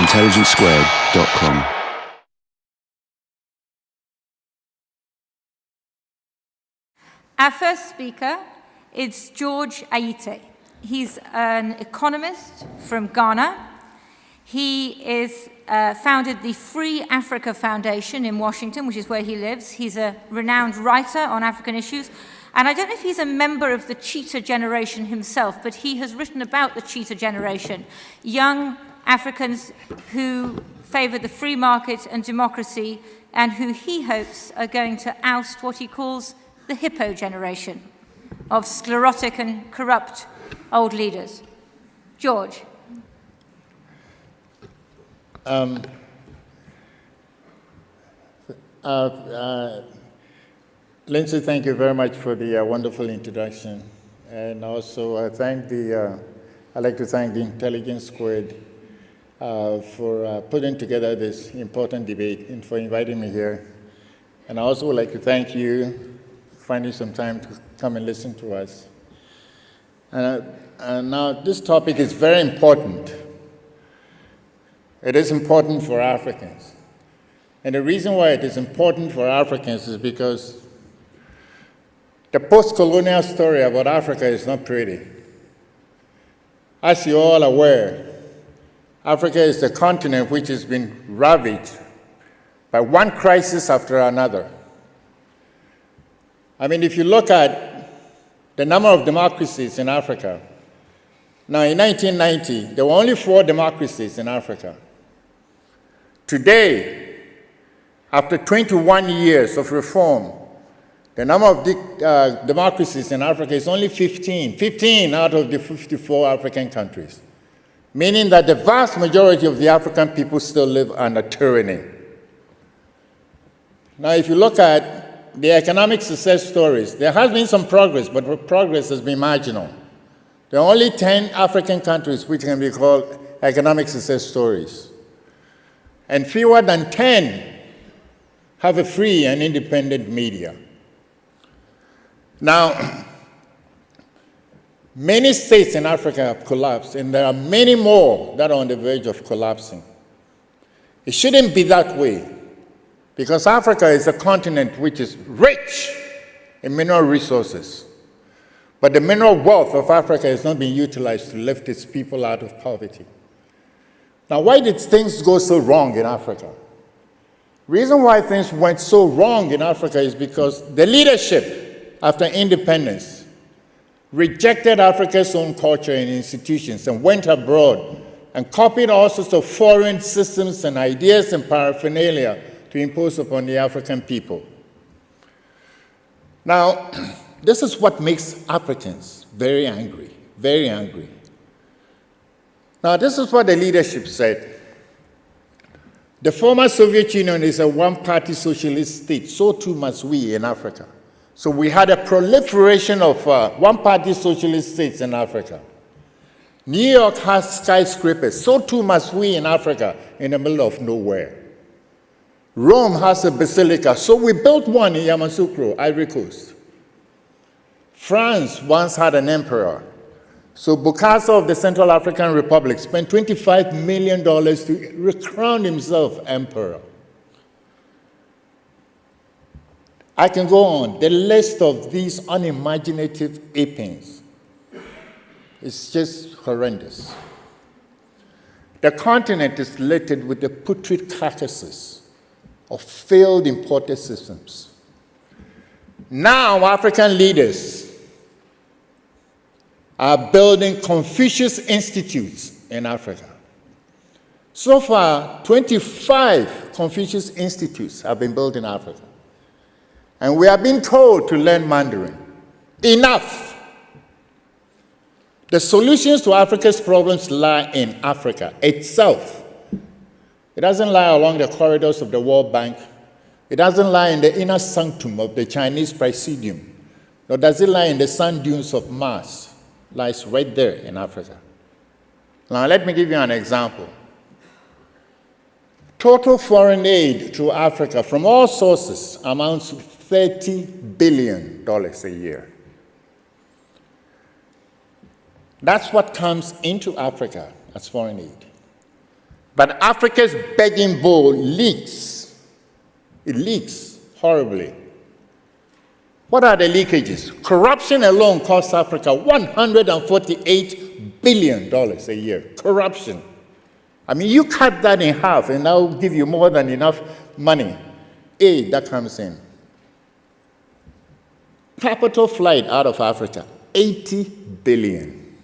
intelligencesquared.com. Our first speaker is George Ayittey. He's an economist from Ghana. He is founded the Free Africa Foundation in Washington, which is where he lives. He's a renowned writer on African issues. And I don't know if he's a member of the cheetah generation himself, but he has written about the cheetah generation, young Africans who favor the free market and democracy, and who he hopes are going to oust what he calls the hippo generation of sclerotic and corrupt old leaders. George. Lindsay, thank you very much for the wonderful introduction. And also I'd like to thank the Intelligence Squared for putting together this important debate and for inviting me here. And I also would like to thank you for finding some time to come and listen to us. And now this topic is very important. It is important for Africans. And the reason why it is important for Africans is because the post-colonial story about Africa is not pretty. As you're all aware, Africa is a continent which has been ravaged by one crisis after another. I mean, if you look at the number of democracies in Africa, now in 1990, there were only 4 democracies in Africa. Today, after 21 years of reform, the number of democracies in Africa is only 15 out of the 54 African countries, meaning that the vast majority of the African people still live under tyranny. Now, if you look at the economic success stories, there has been some progress, but progress has been marginal. There are only 10 African countries which can be called economic success stories. And fewer than 10 have a free and independent media. Now, many states in Africa have collapsed, and there are many more that are on the verge of collapsing. It shouldn't be that way, because Africa is a continent which is rich in mineral resources. But the mineral wealth of Africa is not being utilized to lift its people out of poverty. Now, why did things go so wrong in Africa? The reason why things went so wrong in Africa is because the leadership, after independence, rejected Africa's own culture and institutions and went abroad and copied all sorts of foreign systems and ideas and paraphernalia to impose upon the African people. Now, this is what makes Africans very angry, very angry. Now, this is what the leadership said. The former Soviet Union is a one-party socialist state, so too must we in Africa. So we had a proliferation of one-party socialist states in Africa. New York has skyscrapers, so too must we in Africa, in the middle of nowhere. Rome has a basilica, so we built one in Yamoussoukro, Ivory Coast. France once had an emperor. So Bokassa of the Central African Republic spent $25 million to recrown himself emperor. I can go on. The list of these unimaginative apings is just horrendous. The continent is littered with the putrid carcasses of failed imported systems. Now African leaders are building Confucius Institutes in Africa. So far, 25 Confucius Institutes have been built in Africa. And we are being told to learn Mandarin. Enough! The solutions to Africa's problems lie in Africa itself. It doesn't lie along the corridors of the World Bank. It doesn't lie in the inner sanctum of the Chinese Presidium. Nor does it lie in the sand dunes of Mars. It lies right there in Africa. Now, let me give you an example. Total foreign aid to Africa from all sources amounts to $30 billion a year. That's what comes into Africa as foreign aid. But Africa's begging bowl leaks. It leaks horribly. What are the leakages? Corruption alone costs Africa $148 billion a year. Corruption. I mean, you cut that in half, and that will give you more than enough money. Aid that comes in. Capital flight out of Africa, 80 billion.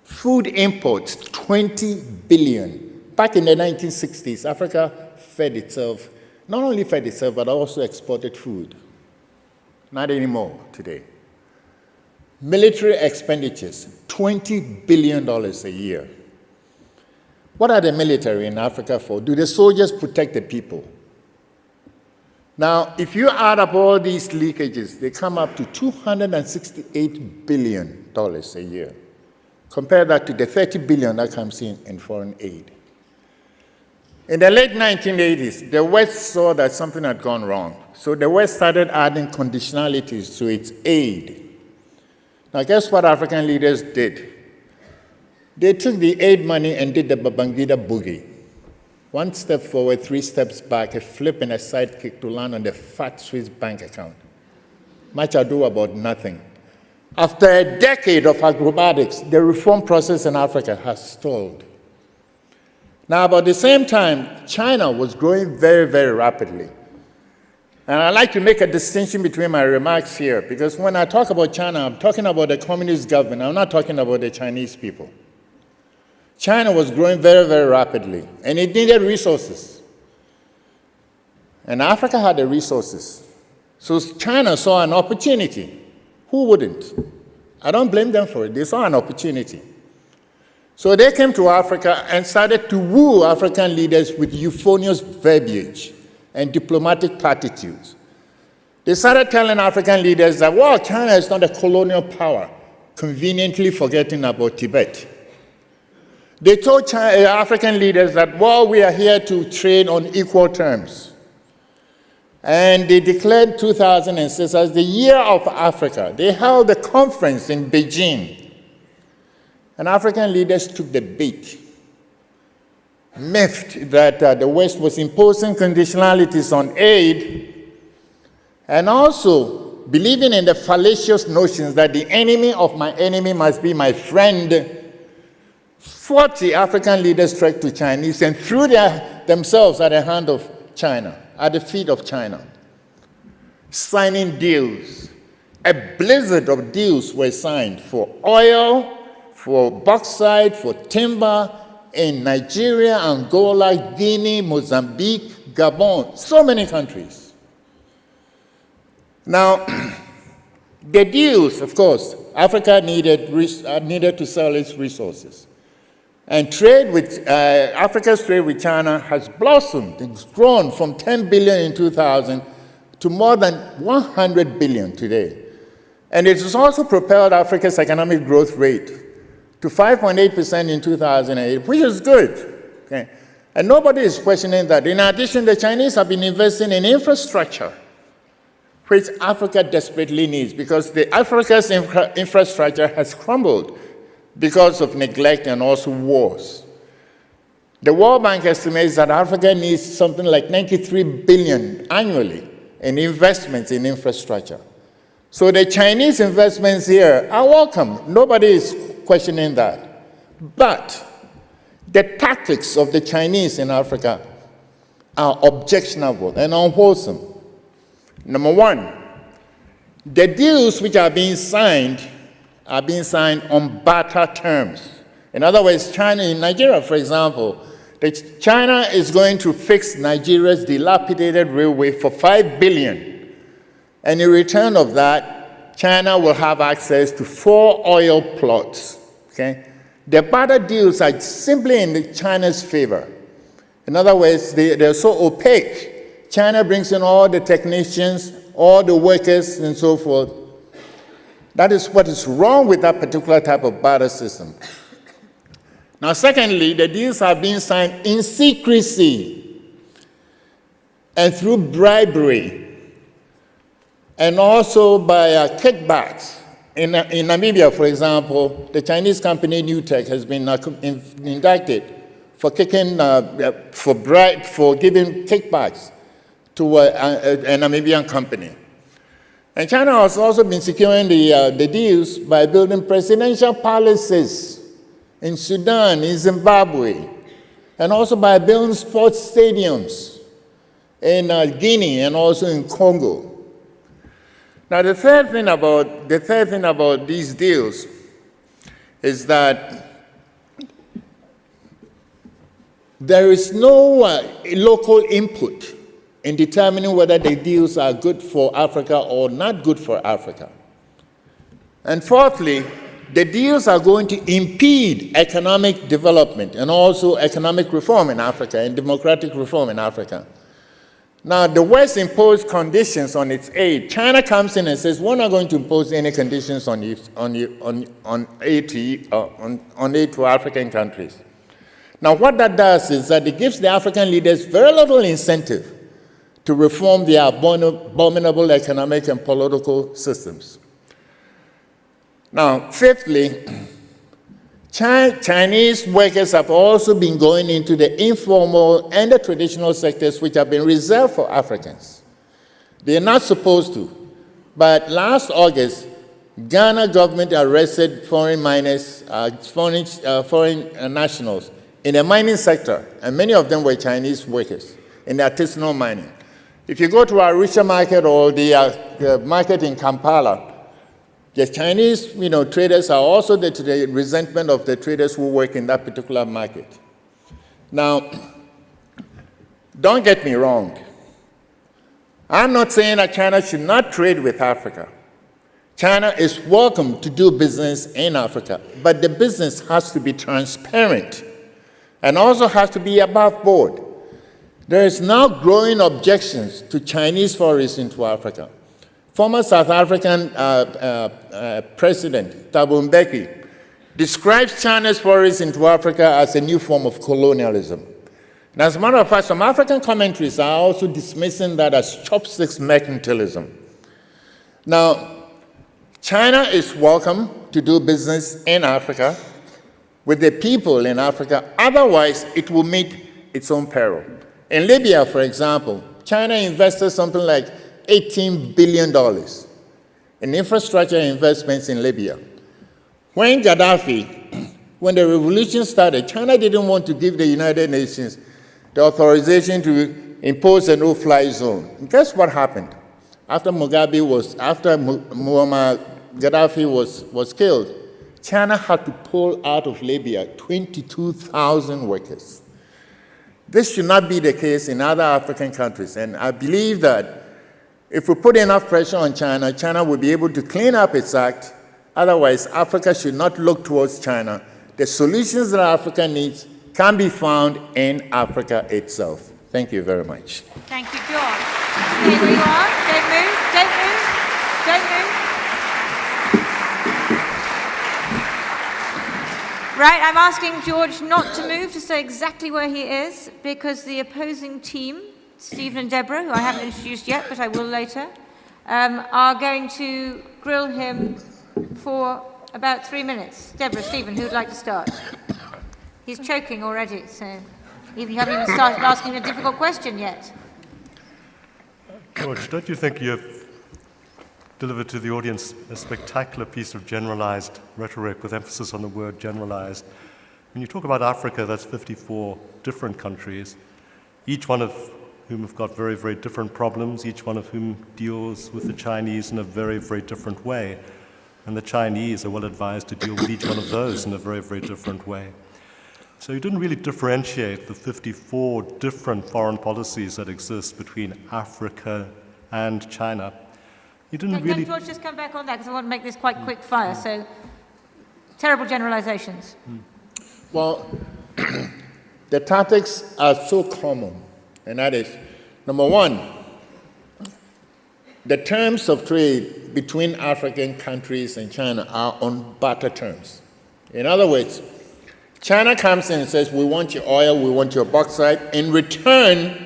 Food imports, 20 billion. Back in the 1960s, Africa fed itself, not only fed itself, but also exported food. Not anymore today. Military expenditures, $20 billion a year. What are the military in Africa for? Do the soldiers protect the people? Now, if you add up all these leakages, they come up to $268 billion a year. Compare that to the $30 billion that comes in foreign aid. In the late 1980s, the West saw that something had gone wrong. So the West started adding conditionalities to its aid. Now, guess what African leaders did? They took the aid money and did the Babangida boogie. 1 step forward, 3 steps back, a flip and a sidekick to land on the fat Swiss bank account. Much ado about nothing. After a decade of acrobatics, the reform process in Africa has stalled. Now, about the same time, China was growing very, very rapidly. And I'd like to make a distinction between my remarks here, because when I talk about China, I'm talking about the communist government. I'm not talking about the Chinese people. China was growing very, very rapidly, and it needed resources. And Africa had the resources. So China saw an opportunity. Who wouldn't? I don't blame them for it. They saw an opportunity. So they came to Africa and started to woo African leaders with euphonious verbiage and diplomatic platitudes. They started telling African leaders that, well, China is not a colonial power, conveniently forgetting about Tibet. They told African leaders that, well, we are here to trade on equal terms. And they declared 2006 as the Year of Africa. They held a conference in Beijing. And African leaders took the bait, miffed that the West was imposing conditionalities on aid, and also believing in the fallacious notions that the enemy of my enemy must be my friend. 40 African leaders trekked to Chinese and threw themselves at the hand of China, at the feet of China, signing deals. A blizzard of deals were signed for oil, for bauxite, for timber in Nigeria, Angola, Guinea, Mozambique, Gabon, so many countries. Now, the deals, of course, Africa needed to sell its resources. And trade with, Africa's trade with China has blossomed. It's grown from 10 billion in 2000 to more than 100 billion today. And it has also propelled Africa's economic growth rate to 5.8% in 2008, which is good. Okay? And nobody is questioning that. In addition, the Chinese have been investing in infrastructure, which Africa desperately needs, because Africa's infrastructure has crumbled because of neglect and also wars. The World Bank estimates that Africa needs something like 93 billion annually in investments in infrastructure. So the Chinese investments here are welcome. Nobody is questioning that. But the tactics of the Chinese in Africa are objectionable and unwholesome. Number one, the deals which are being signed on barter terms. In other words, China, in Nigeria, for example, China is going to fix Nigeria's dilapidated railway for 5 billion. And in return of that, China will have access to 4 oil plots. Okay? The barter deals are simply in China's favor. In other words, they're so opaque. China brings in all the technicians, all the workers, and so forth. That is what is wrong with that particular type of barter system. Now, secondly, the deals are being signed in secrecy and through bribery, and also by kickbacks. In Namibia, for example, the Chinese company Newtech has been indicted for giving kickbacks to a Namibian company. And China has also been securing the deals by building presidential palaces in Sudan, in Zimbabwe, and also by building sports stadiums in Guinea and also in Congo. Now, the third thing about these deals is that there is no local input in determining whether the deals are good for Africa or not good for Africa. And fourthly, the deals are going to impede economic development and also economic reform in Africa and democratic reform in Africa. Now, the West imposed conditions on its aid. China comes in and says, we're not going to impose any conditions on aid to African countries. Now, what that does is that it gives the African leaders very little incentive to reform their abominable economic and political systems. Now, fifthly, Chinese workers have also been going into the informal and the traditional sectors which have been reserved for Africans. They are not supposed to. But last August, Ghana government arrested foreign miners, foreign nationals in the mining sector, and many of them were Chinese workers in artisanal mining. If you go to Arusha market or the market in Kampala, the Chinese traders are also to the resentment of the traders who work in that particular market. Now, don't get me wrong. I'm not saying that China should not trade with Africa. China is welcome to do business in Africa, but the business has to be transparent and also has to be above board. There is now growing objections to Chinese forays into Africa. Former South African President Thabo Mbeki describes China's forays into Africa as a new form of colonialism. And as a matter of fact, some African commentaries are also dismissing that as chopsticks mercantilism. Now, China is welcome to do business in Africa with the people in Africa. Otherwise, it will meet its own peril. In Libya, for example, China invested something like $18 billion in infrastructure investments in Libya. When Gaddafi, when the revolution started, China didn't want to give the United Nations the authorization to impose a no-fly zone. And guess what happened? After Muammar Gaddafi was killed, China had to pull out of Libya 22,000 workers. This should not be the case in other African countries, and I believe that if we put enough pressure on China, China will be able to clean up its act. Otherwise, Africa should not look towards China. The solutions that Africa needs can be found in Africa itself. Thank you very much. Thank you, George. Stay where you are. Don't move. Don't move. Don't move. Right, I'm asking George not to move, to stay exactly where he is, because the opposing team, Stephen and Deborah, who I haven't introduced yet, but I will later, are going to grill him for about 3 minutes. Deborah, Stephen, who would like to start? He's choking already, so you haven't even started asking a difficult question yet. George, don't you think you've delivered to the audience a spectacular piece of generalized rhetoric with emphasis on the word generalized? When you talk about Africa, that's 54 different countries, each one of whom have got very, very different problems, each one of whom deals with the Chinese in a very, very different way. And the Chinese are well advised to deal with each one of those in a very, very different way. So you didn't really differentiate the 54 different foreign policies that exist between Africa and China. You didn't really... Can George just come back on that, because I want to make this quite quick fire, so terrible generalizations. Well, the tactics are so common, and that is, number one, the terms of trade between African countries and China are on barter terms. In other words, China comes in and says, we want your oil, we want your bauxite. In return,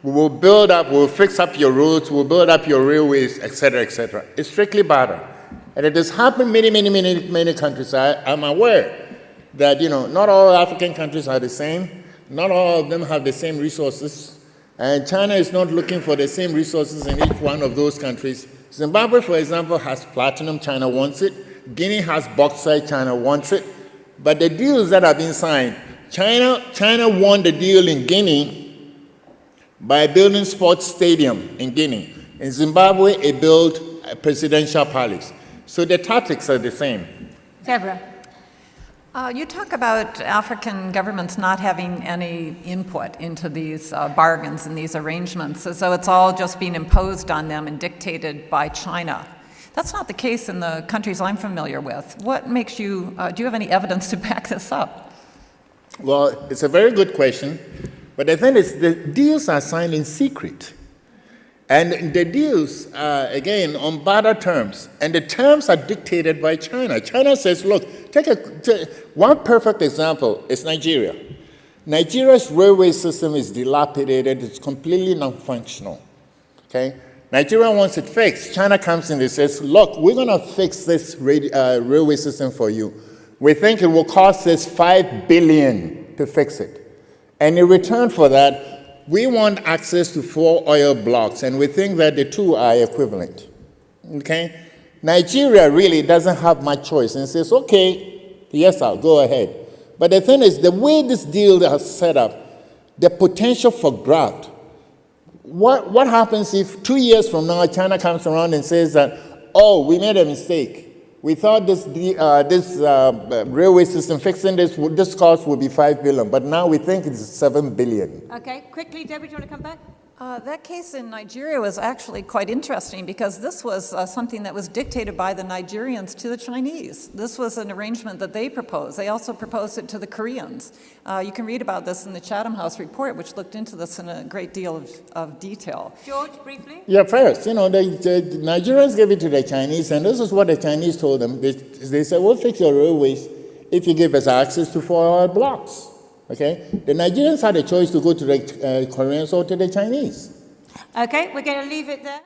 we will build up, we'll fix up your roads, we'll build up your railways, et cetera, et cetera. It's strictly barter. And it has happened in many countries. I'm aware that, not all African countries are the same. Not all of them have the same resources. And China is not looking for the same resources in each one of those countries. Zimbabwe, for example, has platinum, China wants it. Guinea has bauxite, China wants it. But the deals that have been signed, China won the deal in Guinea by building sports stadium in Guinea. In Zimbabwe, it built a presidential palace. So the tactics are the same. Deborah. You talk about African governments not having any input into these bargains and these arrangements, as though it's all just being imposed on them and dictated by China. That's not the case in the countries I'm familiar with. What makes you, do you have any evidence to back this up? Well, it's a very good question. But the thing is, the deals are signed in secret. And the deals are, again, on barter terms. And the terms are dictated by China. China says, look, one perfect example is Nigeria. Nigeria's railway system is dilapidated. It's completely non-functional. Okay? Nigeria wants it fixed. China comes in and says, look, we're going to fix this railway system for you. We think it will cost us $5 billion to fix it. And in return for that, we want access to 4 oil blocks, and we think that the two are equivalent. Okay? Nigeria really doesn't have much choice and says, okay, yes, I'll go ahead. But the thing is, the way this deal is set up, the potential for graft. What happens if 2 years from now China comes around and says that, oh, we made a mistake. We thought this railway system, fixing this cost would be $5 billion, but now we think it's $7 billion. Okay, quickly, Debbie, do you want to come back? That case in Nigeria was actually quite interesting because this was something that was dictated by the Nigerians to the Chinese. This was an arrangement that they proposed. They also proposed it to the Koreans. You can read about this in the Chatham House report, which looked into this in a great deal of detail. George, briefly? Yeah, first, the Nigerians gave it to the Chinese, and this is what the Chinese told them. They said, we'll fix your railways if you give us access to 4 oil blocks. Okay? The Nigerians had a choice to go to the Koreans or to the Chinese. Okay, we're going to leave it there.